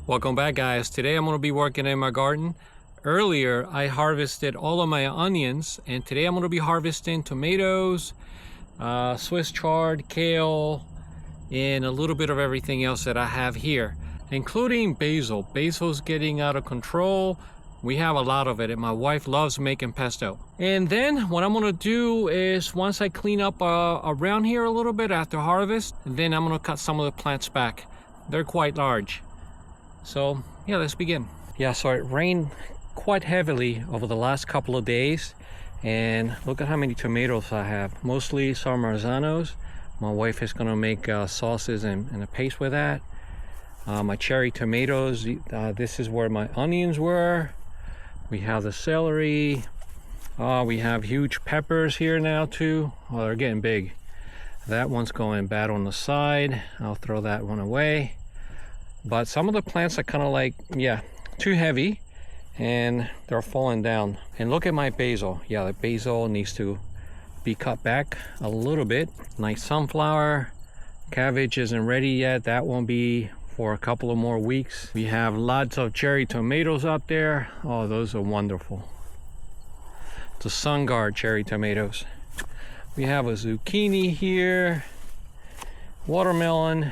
Welcome back, guys. Today I'm going to be working in my garden. Earlier I harvested all of my onions, and today I'm going to be harvesting tomatoes, Swiss chard, kale, and a little bit of everything else that I have here, including basil. Basil's getting out of control. We have a lot of it, and my wife loves making pesto. And then what I'm going to do is, once I clean up around here a little bit after harvest, then I'm going to cut some of the plants back. They're quite large. So yeah, let's begin. Yeah, so it rained quite heavily over the last couple of days, and look at how many tomatoes I have. Mostly Marzanos. My wife is going to make sauces and a paste with that. My cherry tomatoes, this is where my onions were. We have the celery. We have huge peppers here now too. Oh, they're getting big. That one's going bad on the side. I'll throw that one away. But some of the plants are kind of like, yeah, too heavy, and they're falling down. And look at my basil. Yeah, the basil needs to be cut back a little bit. Nice sunflower. Cabbage isn't ready yet. That won't be for a couple of more weeks. We have lots of cherry tomatoes up there. Oh, those are wonderful. The Sun Guard cherry tomatoes. We have a zucchini here. Watermelon.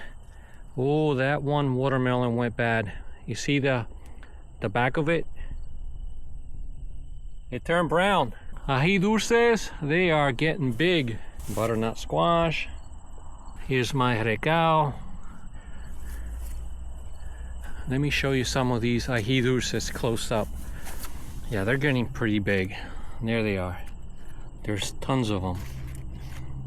Oh, that one watermelon went bad. You see the back of it? It turned brown. Ají dulces, they are getting big. Butternut squash. Here's my recao. Let me show you some of these ají dulces close up. Yeah, they're getting pretty big. There they are. There's tons of them.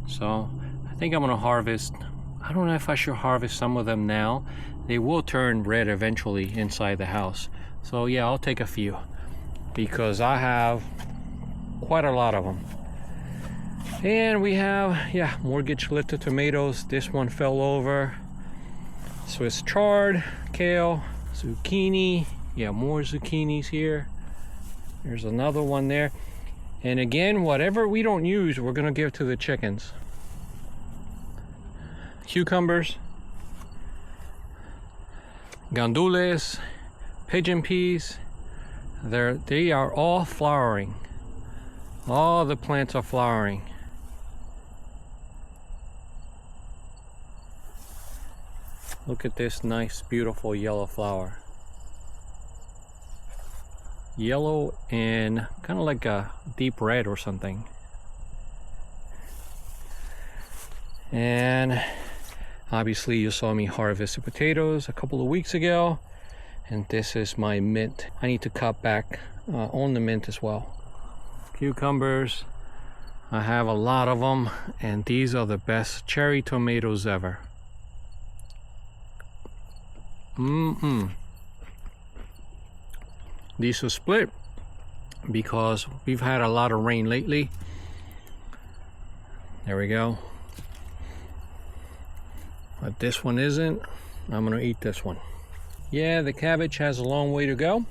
So I think I'm gonna harvest. I don't know if I should harvest some of them now. They will turn red eventually inside the house. So yeah, I'll take a few because I have quite a lot of them. And we have, yeah, mortgage lifted tomatoes. This one fell over. Swiss chard, kale, zucchini. Yeah, more zucchinis here. There's another one there. And again, whatever we don't use, we're gonna give to the chickens. Cucumbers, gandules, pigeon peas, they are all flowering. All the plants are flowering. Look at this nice, beautiful yellow flower. Yellow and kind of like a deep red or something. And obviously you saw me harvest the potatoes a couple of weeks ago, and this is my mint. I need to cut back on the mint as well. Cucumbers, I have a lot of them, and these are the best cherry tomatoes ever. These are split because we've had a lot of rain lately. There we go. But this one isn't. I'm gonna eat this one. Yeah, the cabbage has a long way to go.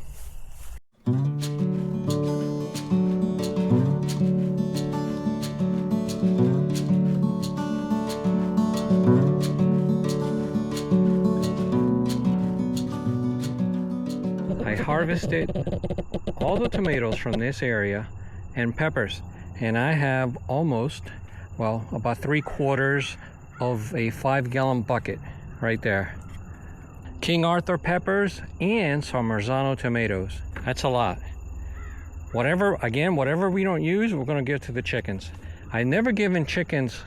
I harvested all the tomatoes from this area and peppers, and I have almost, well, about 3/4 of a 5-gallon bucket right there. King Arthur peppers and some Marzano tomatoes. That's a lot. Whatever we don't use, we're gonna give to the chickens. I never given chickens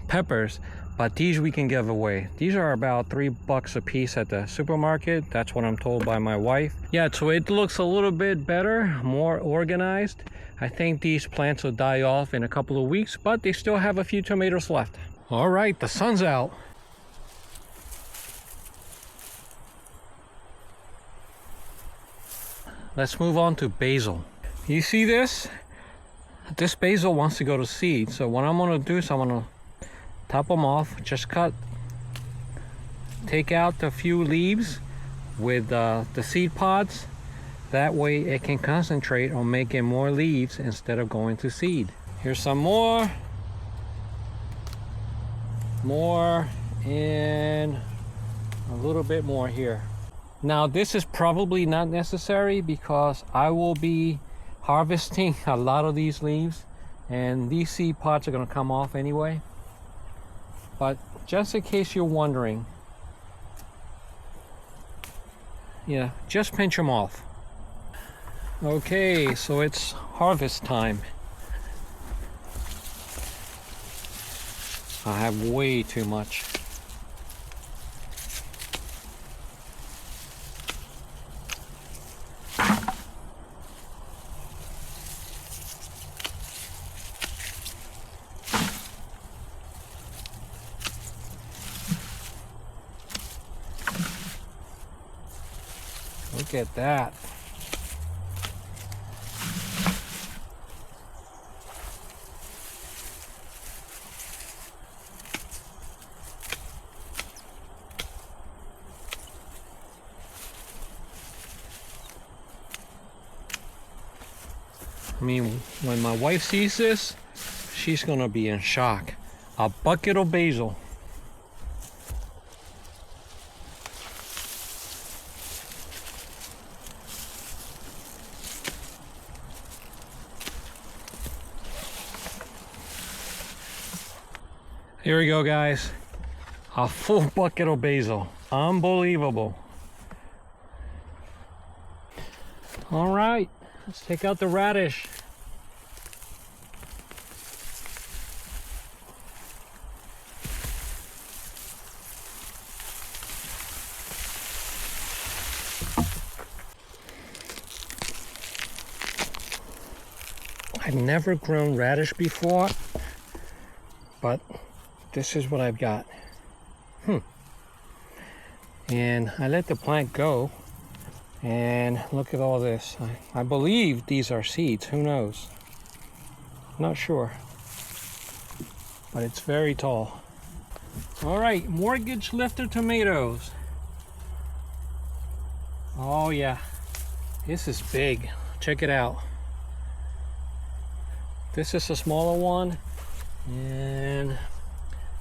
peppers, but these we can give away. These are about $3 a piece at the supermarket. That's what I'm told by my wife. Yeah, so it looks a little bit better, more organized. I think these plants will die off in a couple of weeks, but they still have a few tomatoes left. All right, the sun's out. Let's move on to basil. You see this? This basil wants to go to seed. So what I'm gonna do is I'm gonna top them off, just take out the few leaves with the seed pods. That way it can concentrate on making more leaves instead of going to seed. Here's some more, and a little bit more here. Now this is probably not necessary because I will be harvesting a lot of these leaves and these seed pods are going to come off anyway. But just in case you're wondering, yeah, just pinch them off. Okay, so it's harvest time. I have way too much. Look at that. I mean, when my wife sees this, she's gonna be in shock. A bucket of basil. Here we go, guys. A full bucket of basil. Unbelievable. All right, let's take out the radish. I've never grown radish before, but this is what I've got. And I let the plant go, and look at all this. I believe these are seeds. Who knows? Not sure, but it's very tall. All right, mortgage lifter tomatoes. Oh yeah, this is big. Check it out. This is a smaller one and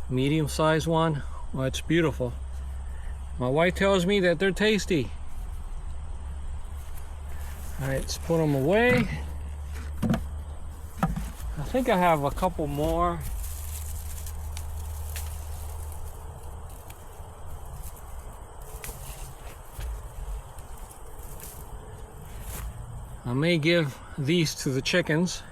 medium-sized one. Well, it's beautiful. My wife tells me that they're tasty. All right, let's put them away. I think I have a couple more. I may give these to the chickens.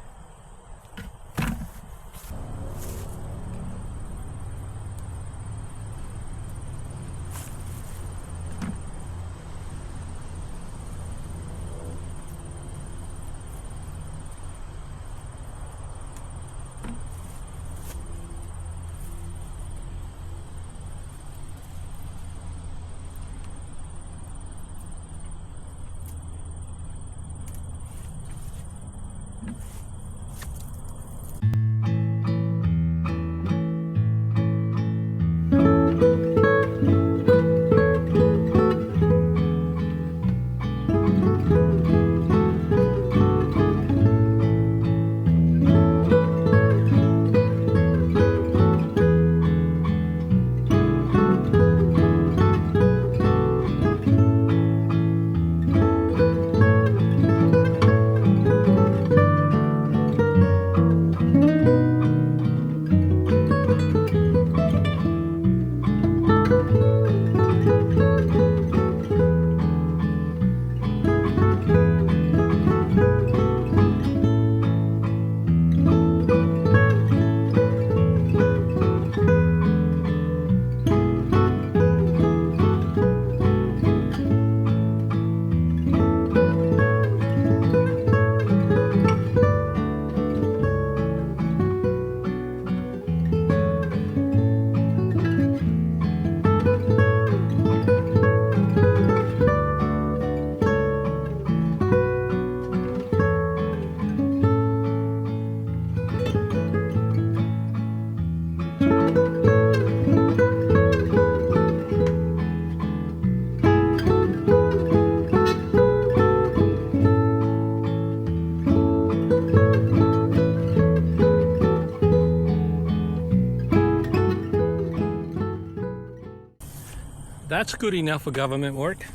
That's good enough for government work.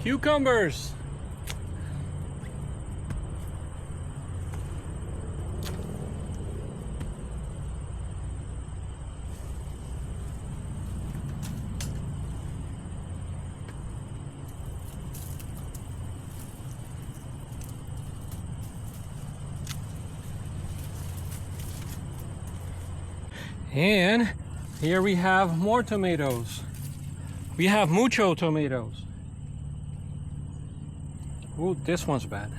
Cucumbers. And here we have more tomatoes. We have mucho tomatoes. Ooh, this one's bad.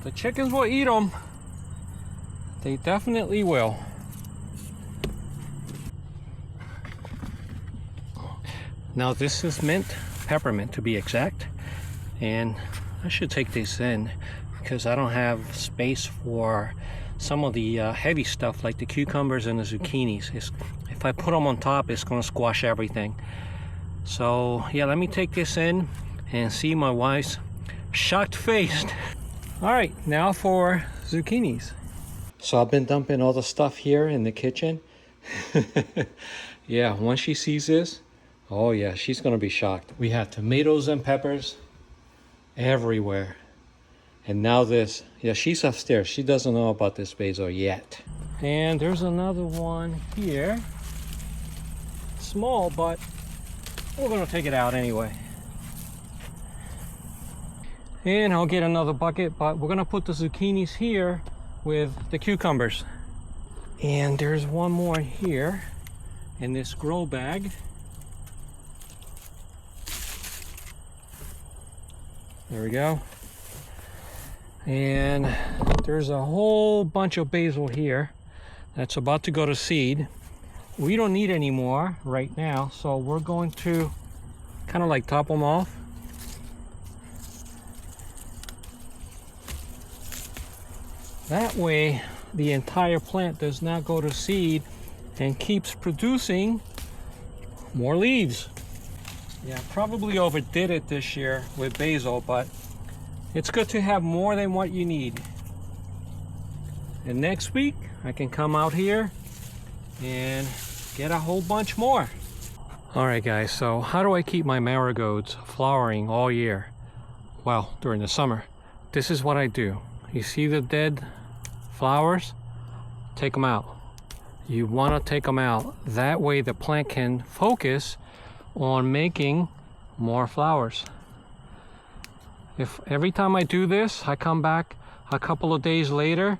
The chickens will eat them. They definitely will. Now this is mint, peppermint to be exact. And I should take this in because I don't have space for some of the heavy stuff like the cucumbers and the zucchinis. If I put them on top, it's going to squash everything. So yeah, let me take this in and see my wife's shocked face. All right, now for zucchinis. So I've been dumping all the stuff here in the kitchen. Yeah, once she sees this, oh yeah, she's going to be shocked. We have tomatoes and peppers everywhere. And now this. Yeah, she's upstairs. She doesn't know about this basil yet. And there's another one here. Small, but we're going to take it out anyway. And I'll get another bucket, but we're going to put the zucchinis here with the cucumbers. And there's one more here in this grow bag. There we go. And there's a whole bunch of basil here that's about to go to seed. We don't need any more right now, so we're going to kind of like top them off. That way the entire plant does not go to seed and keeps producing more leaves. Yeah, probably overdid it this year with basil, but it's good to have more than what you need. And next week I can come out here and get a whole bunch more. All right guys, so how do I keep my marigolds flowering all year? Well, during the summer. This is what I do. You see the dead flowers? Take them out. You want to take them out. That way the plant can focus on making more flowers. If every time I do this, I come back a couple of days later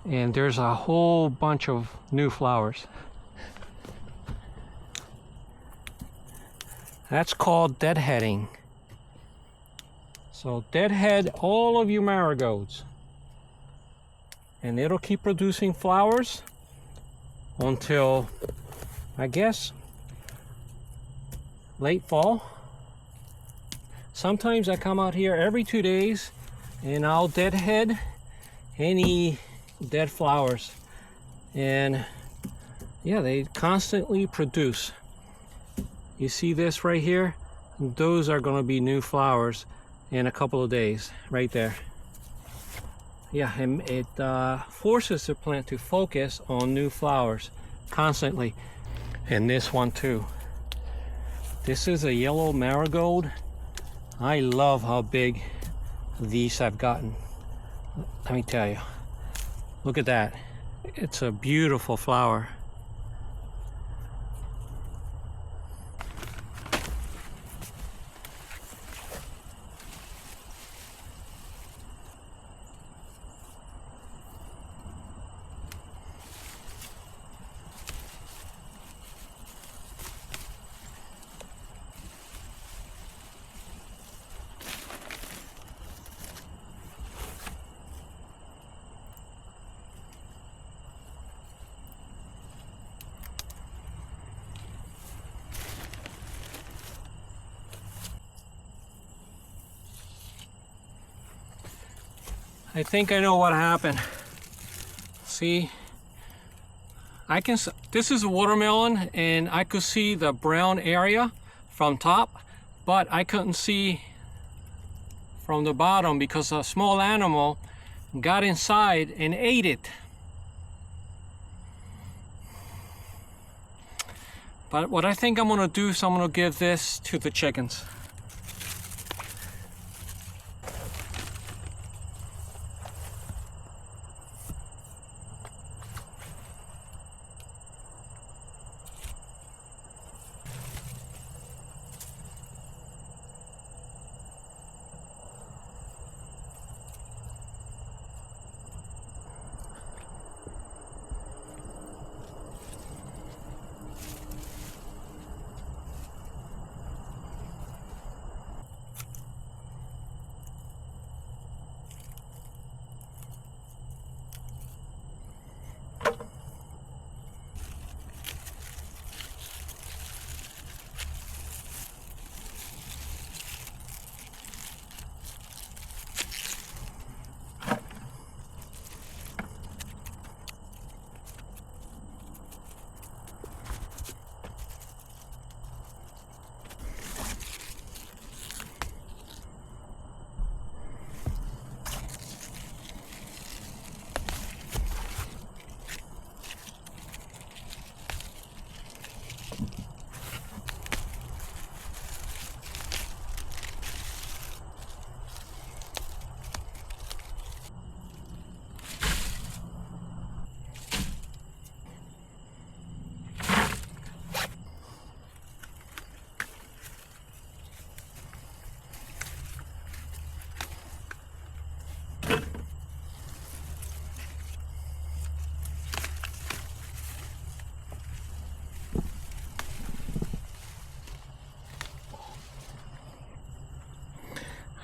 and there's a whole bunch of new flowers. That's called deadheading. So deadhead all of your marigolds and it'll keep producing flowers until, I guess, late fall. Sometimes I come out here every 2 days and I'll deadhead any dead flowers. And yeah, they constantly produce. You see this right here? Those are going to be new flowers in a couple of days, right there. Yeah, and it forces the plant to focus on new flowers constantly. And this one too. This is a yellow marigold. I love how big these have gotten. Let me tell you. Look at that. It's a beautiful flower. I think I know what happened. See, this is a watermelon, and I could see the brown area from top, but I couldn't see from the bottom because a small animal got inside and ate it. But what I think I'm gonna do is I'm gonna give this to the chickens.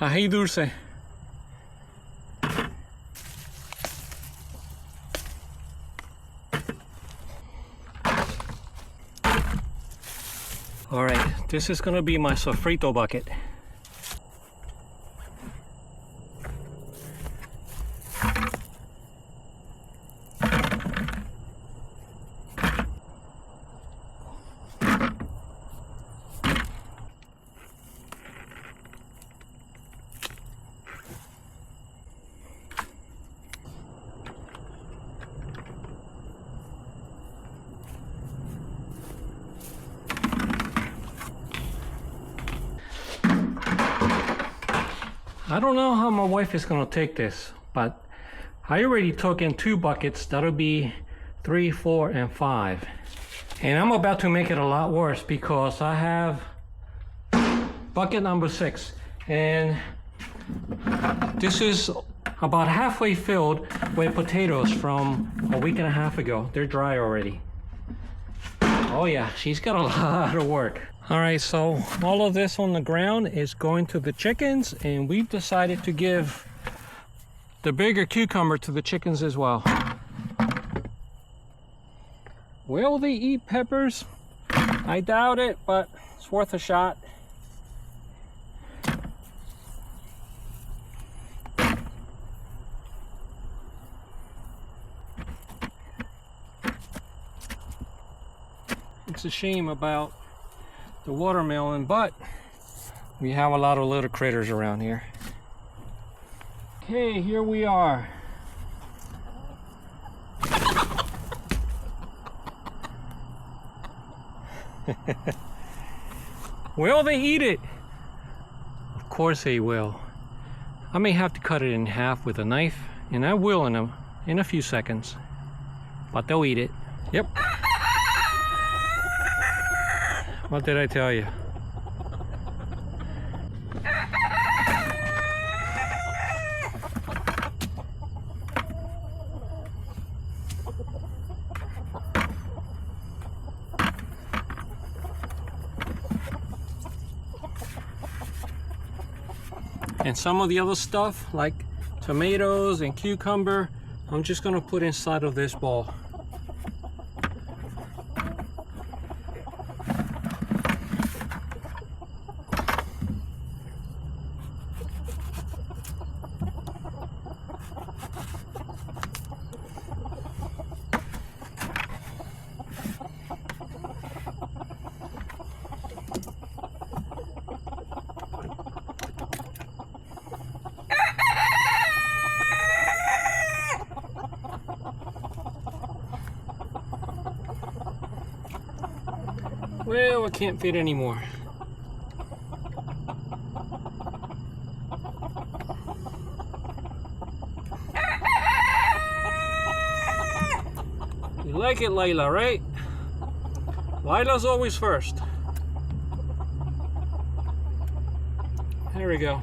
Ahí dulce. All right, this is gonna be my sofrito bucket. I don't know how my wife is gonna take this, but I already took in 2 buckets. That'll be 3, 4, and 5. And I'm about to make it a lot worse because I have bucket number 6. And this is about halfway filled with potatoes from a week and a half ago. They're dry already. Oh yeah, she's got a lot of work. All right, so all of this on the ground is going to the chickens, and we've decided to give the bigger cucumber to the chickens as well. Will they eat peppers? I doubt it, but it's worth a shot. It's a shame about the watermelon, but we have a lot of little critters around here. Okay, here we are. Will they eat it? Of course they will. I may have to cut it in half with a knife, and I will in a few seconds. But they'll eat it. Yep. What did I tell you? And some of the other stuff, like tomatoes and cucumber, I'm just gonna put inside of this bowl. Well, I can't fit anymore. You like it, Layla, right? Layla's always first. There we go.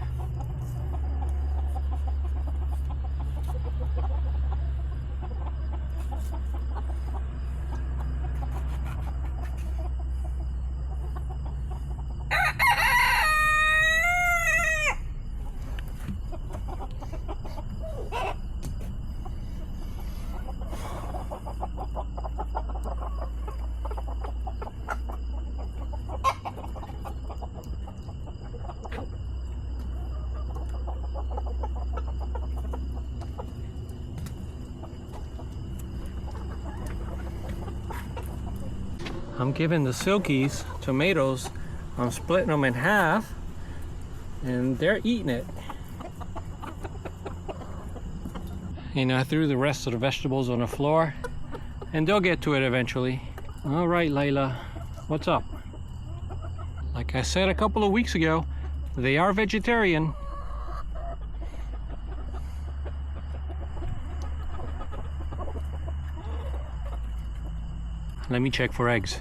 I'm giving the Silkies tomatoes, I'm splitting them in half, and they're eating it. And I threw the rest of the vegetables on the floor, and they'll get to it eventually. All right, Layla, what's up? Like I said a couple of weeks ago, they are vegetarian. Let me check for eggs.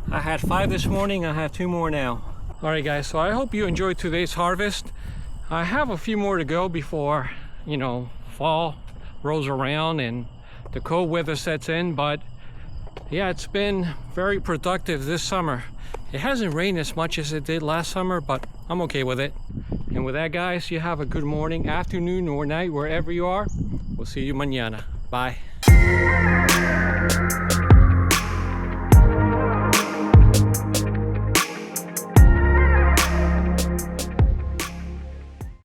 I had 5 this morning, I have 2 more now. All right guys, so I hope you enjoyed today's harvest. I have a few more to go before, you know, fall rolls around and the cold weather sets in, but yeah, it's been very productive this summer. It hasn't rained as much as it did last summer, but I'm okay with it. And with that, guys, you have a good morning, afternoon, or night, wherever you are. We'll see you mañana. Bye.